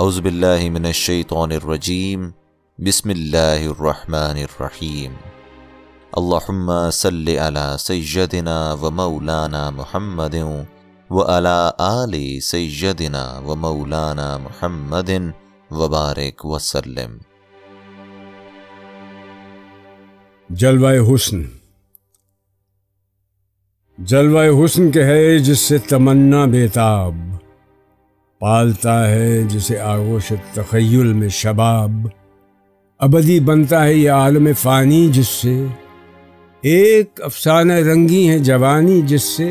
اعوذ باللہ من الشیطان الرجیم بسم اللہ الرحمن الرحیم اللہم صلی علی سیدنا و مولانا محمد و علی آل سیدنا و مولانا محمد وبارک وسلم۔ جلوہ حسن، جلوہ حسن کے ہے جس سے تمنا بیتاب، پالتا ہے جسے آغوش تخیل میں شباب، ابدی بنتا ہے یہ عالم فانی جس سے، ایک افسانہ رنگی ہے جوانی جس سے،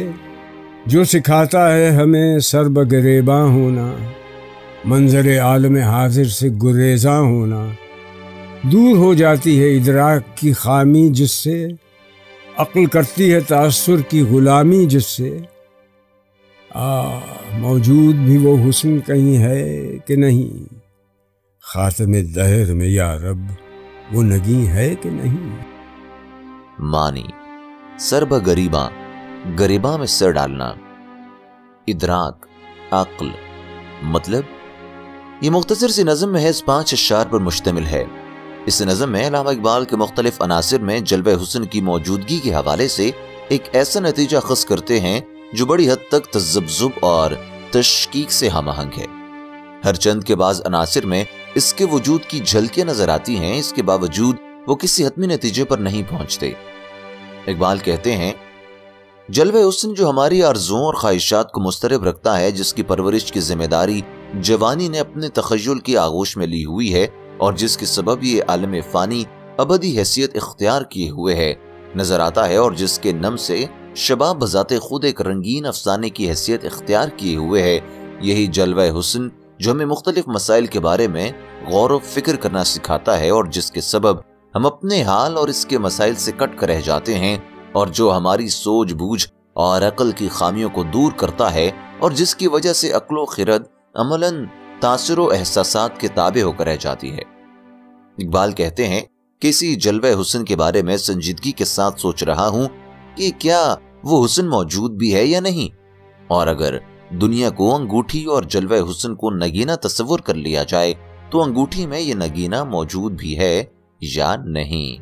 جو سکھاتا ہے ہمیں سر بگریباں ہونا، منظر عالم حاضر سے گریزاں ہونا، دور ہو جاتی ہے ادراک کی خامی جس سے، عقل کرتی ہے تأثر کی غلامی جس سے، موجود بھی وہ حسن کہیں ہے کہ نہیں، خاتم دہر میں یا رب وہ نگیں ہے کہ نہیں۔ معنی: سر بگریباں، گریباں میں سر ڈالنا، ادراک، عقل۔ مطلب یہ مختصر سی نظم محض 5 اشعار پر مشتمل ہے۔ اس نظم میں علامہ اقبال کے مختلف عناصر میں جلوہ حسن کی موجودگی کے حوالے سے ایک ایسا نتیجہ خاص کرتے ہیں جو بڑی حد تک تذبذب اور تشکیک سے ہم آہنگ ہے۔ ہر چند کے بعض عناصر میں اس کے وجود کی جھلکیں نظر آتی ہیں، اس کے باوجود وہ کسی حتمی نتیجے پر نہیں پہنچتے۔ اقبال کہتے ہیں، جلوہ حسن جو ہماری آرزوؤں اور خواہشات کو مضطرب رکھتا ہے، جس کی پرورش کی ذمہ داری جوانی نے اپنے تخیل کی آغوش میں لی ہوئی ہے اور جس کے سبب یہ عالم فانی ابدی حیثیت اختیار کیے ہوئے ہے، نظر آتا ہے، اور جس کے نم سے شباب بذات خود ایک رنگین افسانے کی حیثیت اختیار کیے ہوئے ہے، یہی جلوہ حسن جو ہمیں مختلف مسائل کے بارے میں غور و فکر کرنا سکھاتا ہے، اور جس کے سبب ہم اپنے حال اور اس کے مسائل سے کٹ کر رہ جاتے ہیں، اور جو ہماری سوجھ بوجھ اور عقل کی خامیوں کو دور کرتا ہے، اور جس کی وجہ سے عقل و خرد عملاً تاثر و احساسات کے تابع ہو کر رہ جاتی ہے۔ اقبال کہتے ہیں کہ اسی جلوہ حسن کے بارے میں سنجیدگی کے ساتھ سوچ رہا ہوں کہ کیا وہ حسن موجود بھی ہے یا نہیں، اور اگر دنیا کو انگوٹھی اور جلوہ حسن کو نگینہ تصور کر لیا جائے تو انگوٹھی میں یہ نگینہ موجود بھی ہے یا نہیں۔